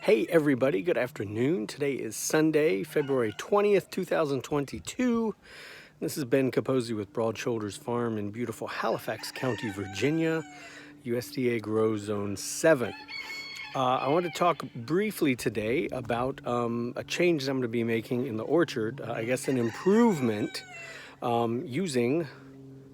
Hey everybody, good afternoon. Today is Sunday, February 20th, 2022. This is Ben Capozzi with Broad Shoulders Farm in beautiful Halifax County, Virginia, USDA Grow Zone 7. I want to talk briefly today about a change that I'm going to be making in the orchard. I guess an improvement using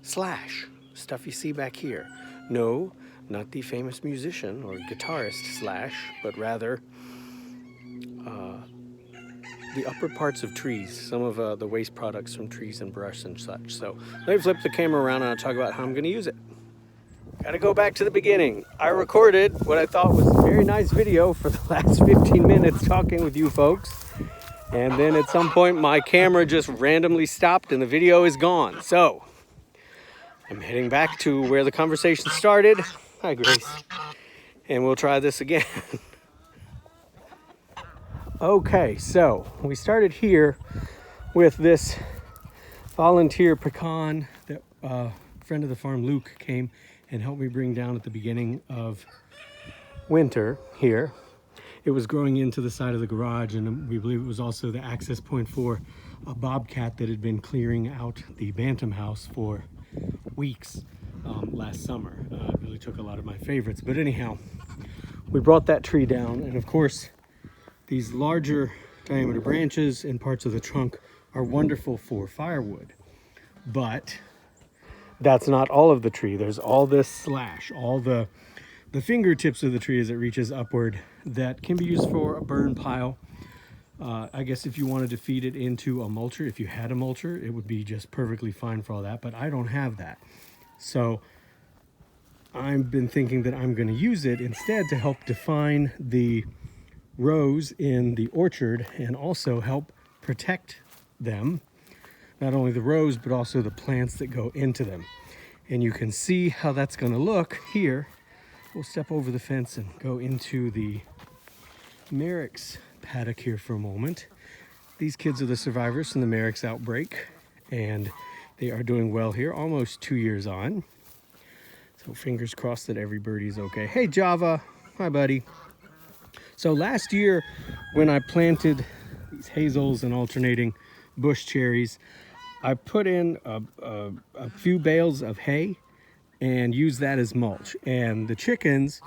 Slash, stuff you see back here. No, not the famous musician or guitarist Slash, but rather the upper parts of trees, some of the waste products from trees and brush and such. So let me flip the camera around and I'll talk about how I'm going to use it. Got to go back to the beginning. I recorded what I thought was a very nice video for the last 15 minutes talking with you folks. And then at some point my camera just randomly stopped and the video is gone. So I'm heading back to where the conversation started. Hi, Grace. And we'll try this again. Okay, so we started here with this volunteer pecan that a friend of the farm, Luke, came and helped me bring down at the beginning of winter here. It was growing into the side of the garage, and we believe it was also the access point for a bobcat that had been clearing out the Bantam house for weeks last summer. It really took a lot of my favorites. But anyhow, we brought that tree down, and of course, these larger diameter branches and parts of the trunk are wonderful for firewood, but that's not all of the tree. There's all this slash, all the fingertips of the tree as it reaches upward that can be used for a burn pile. I guess if you wanted to feed it into a mulcher, if you had a mulcher, it would be just perfectly fine for all that, but I don't have that. So I've been thinking that I'm going to use it instead to help define the rows in the orchard and also help protect them, not only the rows but also the plants that go into them. And you can see how that's going to look here. We'll step over the fence and go into the Merrick's paddock here for a moment. These kids are the survivors from the Merrick's outbreak, and they are doing well here, almost 2 years on. So fingers crossed that every birdie's okay. Hey Java, hi buddy. So last year when I planted these hazels and alternating bush cherries, I put in a few bales of hay and used that as mulch. And the chickens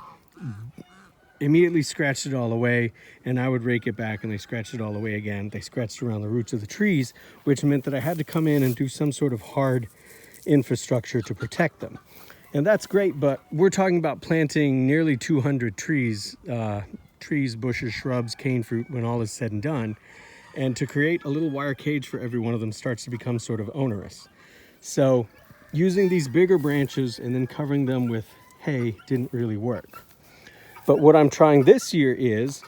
immediately scratched it all away, and I would rake it back and they scratched it all away again. They scratched around the roots of the trees, which meant that I had to come in and do some sort of hard infrastructure to protect them. And that's great, but we're talking about planting nearly 200 trees, bushes, shrubs, cane fruit, when all is said and done. And to create a little wire cage for every one of them starts to become sort of onerous. So using these bigger branches and then covering them with hay didn't really work. But what I'm trying this year is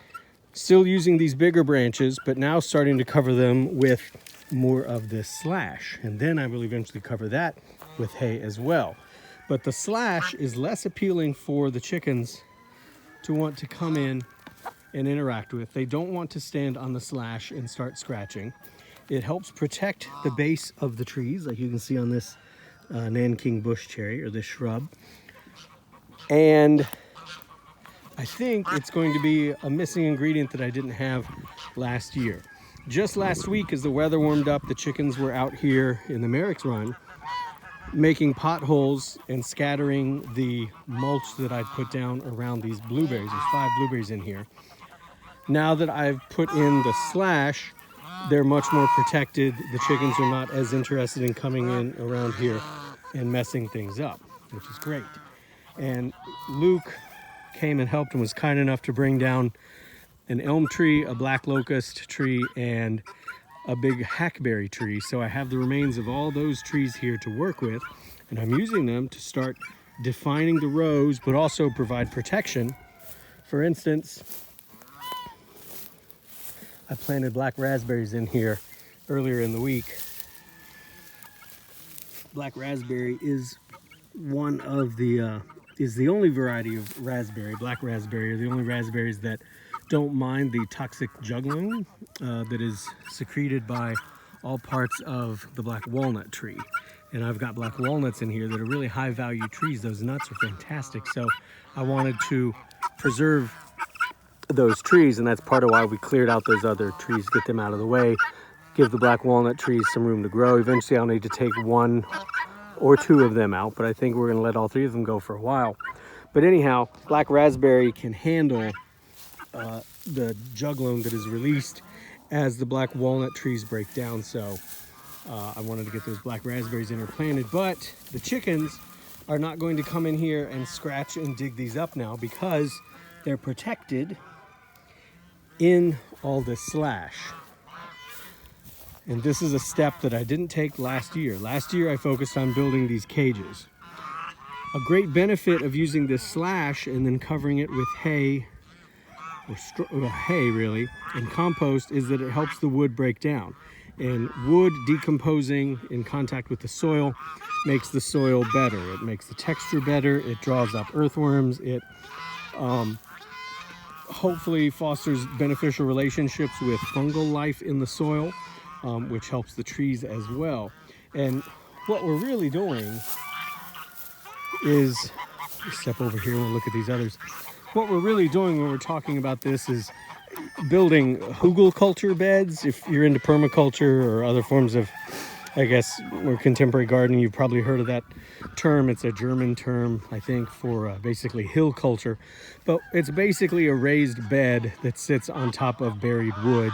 still using these bigger branches, but now starting to cover them with more of this slash. And then I will eventually cover that with hay as well. But the slash is less appealing for the chickens to want to come in and interact with. They don't want to stand on the slash and start scratching. It helps protect the base of the trees, like you can see on this Nanking bush cherry, or this shrub. And I think it's going to be a missing ingredient that I didn't have last year. Just last week, as the weather warmed up, the chickens were out here in the Merrick's run making potholes and scattering the mulch that I'd put down around these blueberries. There's 5 blueberries in here. Now that I've put in the slash, they're much more protected. The chickens are not as interested in coming in around here and messing things up, which is great. And Luke came and helped and was kind enough to bring down an elm tree, a black locust tree, and a big hackberry tree. So I have the remains of all those trees here to work with, and I'm using them to start defining the rows, but also provide protection. For instance, I planted black raspberries in here earlier in the week. Black raspberry is one of the is the only variety of raspberry. Black raspberry are the only raspberries that don't mind the toxic juggling that is secreted by all parts of the black walnut tree. And I've got black walnuts in here that are really high value trees. Those nuts are fantastic. So I wanted to preserve those trees, and that's part of why we cleared out those other trees, get them out of the way, give the black walnut trees some room to grow. Eventually I'll need to take 1 or 2 of them out, but I think we're going to let all 3 of them go for a while. But anyhow, black raspberry can handle the juglone that is released as the black walnut trees break down. So I wanted to get those black raspberries interplanted, but the chickens are not going to come in here and scratch and dig these up now because they're protected in all this slash. And this is a step that I didn't take last year. Last year I focused on building these cages. A great benefit of using this slash and then covering it with hay, or hay really, and compost is that it helps the wood break down. And wood decomposing in contact with the soil makes the soil better. It makes the texture better. It draws up earthworms. It hopefully fosters beneficial relationships with fungal life in the soil, which helps the trees as well. And what we're really doing is, step over here and we'll look at these others. What we're really doing when we're talking about this is building hugelkultur beds. If you're into permaculture or other forms of, I guess, or contemporary gardening, you've probably heard of that term. It's a German term, I think, for basically hill culture. But it's basically a raised bed that sits on top of buried wood.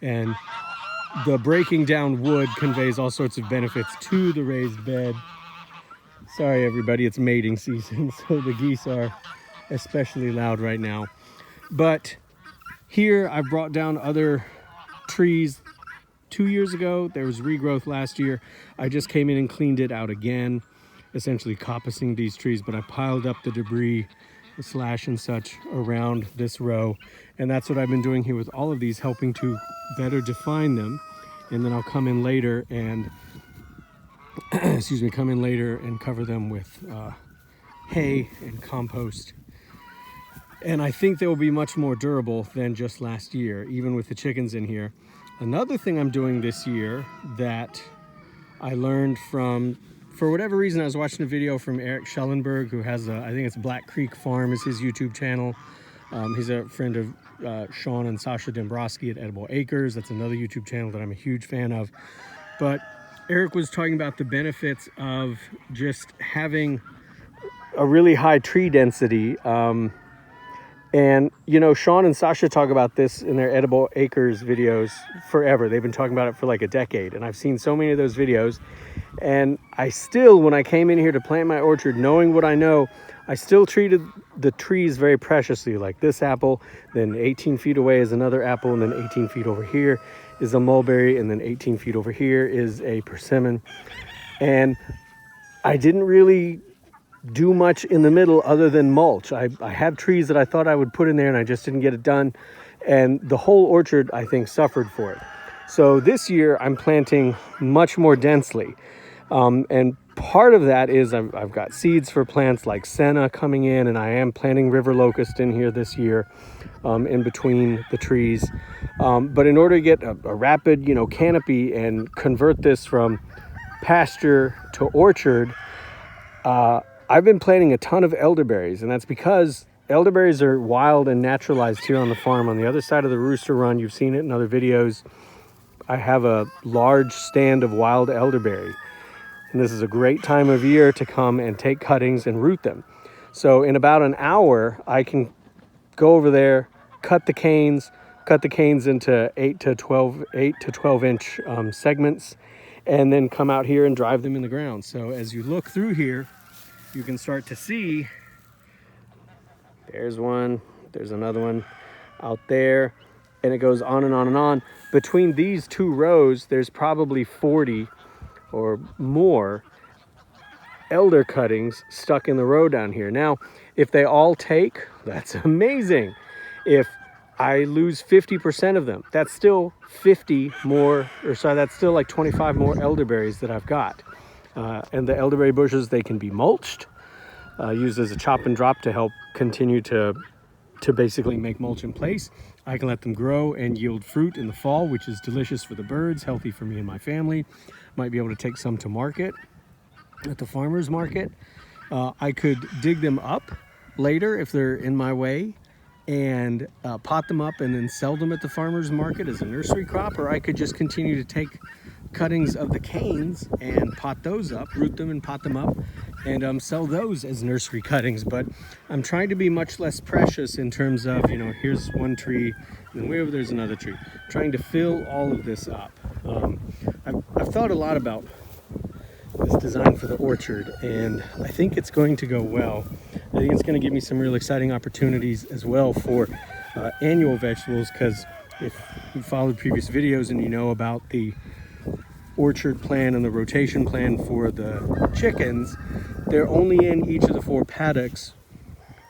And the breaking down wood conveys all sorts of benefits to the raised bed. Sorry, everybody, it's mating season, so the geese are especially loud right now. But here I've brought down other trees 2 years ago. There was regrowth last year. I just came in and cleaned it out again, essentially coppicing these trees, but I piled up the debris, the slash and such around this row. And that's what I've been doing here with all of these, helping to better define them. And then I'll come in later and come in later and cover them with hay and compost. And I think they will be much more durable than just last year, even with the chickens in here. Another thing I'm doing this year that I learned from, for whatever reason, I was watching a video from Eric Schellenberg, who has I think it's Black Creek Farm is his YouTube channel. He's a friend of Sean and Sasha Dombrowski at Edible Acres. That's another YouTube channel that I'm a huge fan of. But Eric was talking about the benefits of just having a really high tree density. And, you know, Sean and Sasha talk about this in their Edible Acres videos forever. They've been talking about it for like a decade. And I've seen so many of those videos. And I still, when I came in here to plant my orchard, knowing what I know, I still treated the trees very preciously. Like this apple, then 18 feet away is another apple, and then 18 feet over here is a mulberry, and then 18 feet over here is a persimmon. And I didn't really do much in the middle other than mulch. I have trees that I thought I would put in there and I just didn't get it done. And the whole orchard, I think, suffered for it. So this year I'm planting much more densely. And part of that is I've got seeds for plants like senna coming in, and I am planting river locust in here this year in between the trees. But in order to get a rapid, canopy and convert this from pasture to orchard, I've been planting a ton of elderberries, and that's because elderberries are wild and naturalized here on the farm. On the other side of the Rooster Run, you've seen it in other videos, I have a large stand of wild elderberry. And this is a great time of year to come and take cuttings and root them. So in about an hour, I can go over there, cut the canes into 8 to 12 inch segments, and then come out here and drive them in the ground. So as you look through here, you can start to see, there's one, there's another one out there, and it goes on and on and on. Between these 2 rows, there's probably 40 or more elder cuttings stuck in the row down here. Now, if they all take, that's amazing. If I lose 50% of them, that's still 50 more, that's still like 25 more elderberries that I've got. And the elderberry bushes, they can be mulched, used as a chop and drop to help continue to basically make mulch in place. I can let them grow and yield fruit in the fall, which is delicious for the birds, healthy for me and my family. Might be able to take some to market at the farmer's market. I could dig them up later if they're in my way and pot them up and then sell them at the farmer's market as a nursery crop, or I could just continue to take cuttings of the canes and pot those up, root them and pot them up, and sell those as nursery cuttings. But I'm trying to be much less precious in terms of, you know, here's one tree and then way over there's another tree, trying to fill all of this up. I've thought a lot about this design for the orchard, and I think it's going to go well. I think it's going to give me some real exciting opportunities as well for annual vegetables, because if you followed previous videos and you know about the orchard plan and the rotation plan for the chickens, they're only in each of the 4 paddocks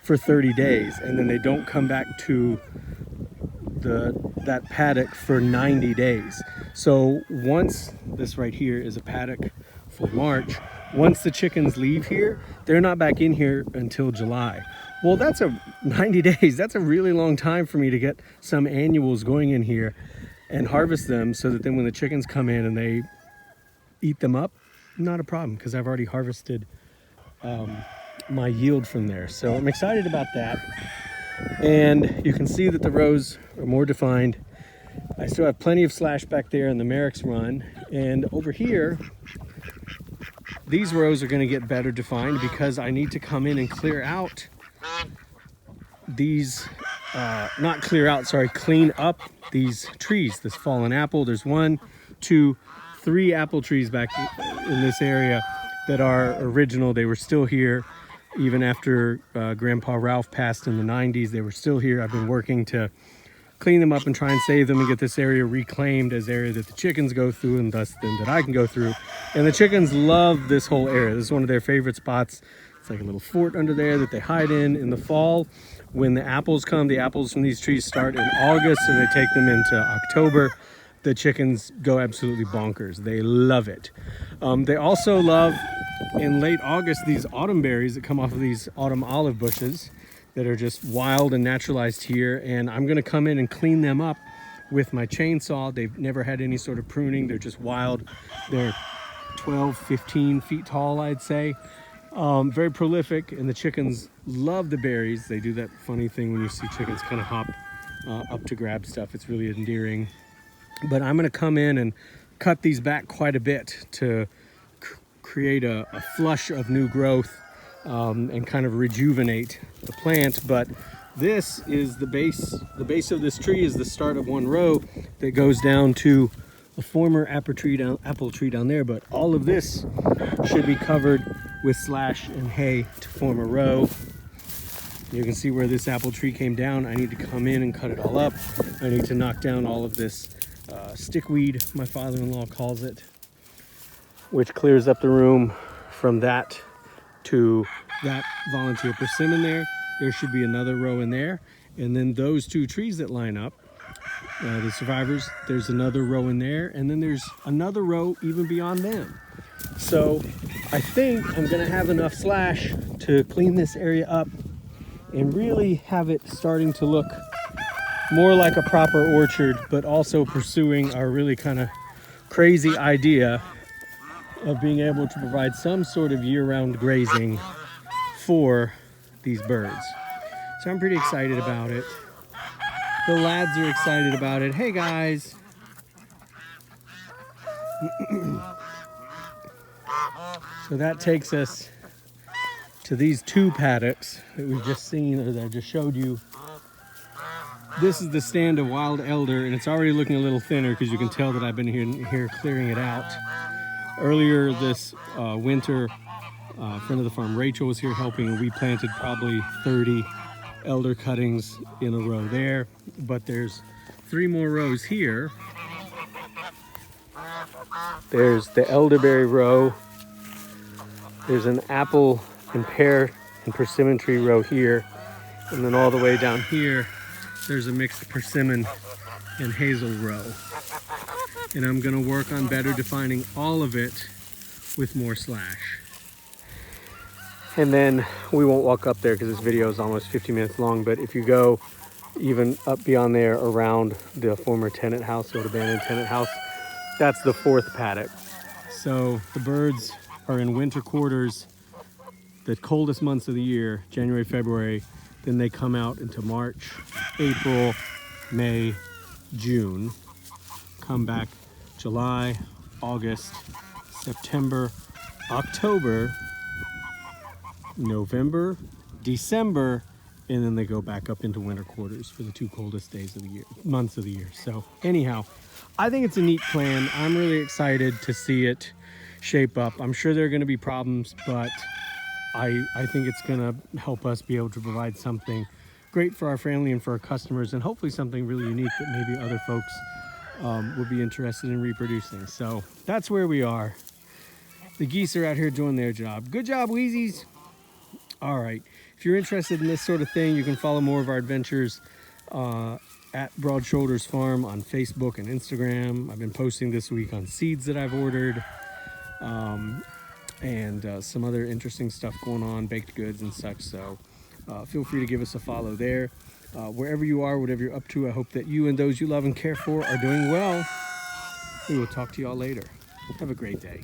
for 30 days, and then they don't come back to that paddock for 90 days. So once, this right here is a paddock for March, once the chickens leave here, they're not back in here until July. Well, that's 90 days. That's a really long time for me to get some annuals going in here and harvest them, so that then when the chickens come in and they eat them up, not a problem, because I've already harvested my yield from there. So I'm excited about that. And you can see that the rows are more defined. I still have plenty of slash back there in the Merrick's run. And over here, these rows are going to get better defined because I need to come in and clear out these, clean up these trees. This fallen apple, there's 1, 2, 3 apple trees back in this area that are original. They were still here even after Grandpa Ralph passed in the 90s. They were still here. I've been working to clean them up and try and save them and get this area reclaimed as area that the chickens go through, and thus then that I can go through. And the chickens love this whole area. This is one of their favorite spots. It's like a little fort under there that they hide in the fall. When the apples come, the apples from these trees start in August, so they take them into October. The chickens go absolutely bonkers. They love it. They also love, in late August, these autumn berries that come off of these autumn olive bushes that are just wild and naturalized here. And I'm gonna come in and clean them up with my chainsaw. They've never had any sort of pruning. They're just wild. They're 12, 15 feet tall, I'd say. Very prolific, and the chickens love the berries. They do that funny thing when you see chickens kind of hop up to grab stuff. It's really endearing. But I'm gonna come in and cut these back quite a bit to create a flush of new growth and kind of rejuvenate the plant. But this is the base of this tree is the start of one row that goes down to a former apple tree down there. But all of this should be covered with slash and hay to form a row. You can see where this apple tree came down. I need to come in and cut it all up. I need to knock down all of this stickweed, my father-in-law calls it, which clears up the room from that to that volunteer persimmon there. There should be another row in there. And then those 2 trees that line up, the survivors, there's another row in there. And then there's another row even beyond them. So I think I'm gonna have enough slash to clean this area up and really have it starting to look more like a proper orchard, but also pursuing our really kind of crazy idea of being able to provide some sort of year-round grazing for these birds. So I'm pretty excited about it. The lads are excited about it. Hey guys. So that takes us to these 2 paddocks that we've just seen, or that I just showed you. This is the stand of wild elder, and it's already looking a little thinner because you can tell that I've been here clearing it out. Earlier this winter, a friend of the farm, Rachel, was here helping, and we planted probably 30 elder cuttings in a row there. But there's 3 more rows here. There's the elderberry row. There's an apple and pear and persimmon tree row here. And then all the way down here, there's a mixed persimmon and hazel row. And I'm gonna work on better defining all of it with more slash. And then we won't walk up there because this video is almost 50 minutes long, but if you go even up beyond there around the former tenant house, or the abandoned tenant house, that's the 4th paddock. So the birds are in winter quarters, the coldest months of the year, January, February. Then they come out into March, April, May, June. Come back July, August, September, October, November, December, and then they go back up into winter quarters for the 2 coldest days of the year, months of the year. So anyhow, I think it's a neat plan. I'm really excited to see it shape up. I'm sure there are going to be problems, but I think it's going to help us be able to provide something great for our family and for our customers, and hopefully something really unique that maybe other folks will be interested in reproducing. So that's where we are. The geese are out here doing their job. Good job, Wheezies. All right. If you're interested in this sort of thing, you can follow more of our adventures at Broad Shoulders Farm on Facebook and Instagram. I've been posting this week on seeds that I've ordered, and some other interesting stuff going on, baked goods and such. So feel free to give us a follow there. Wherever you are, whatever you're up to, I hope that you and those you love and care for are doing well. We will talk to you all later. Have a great day.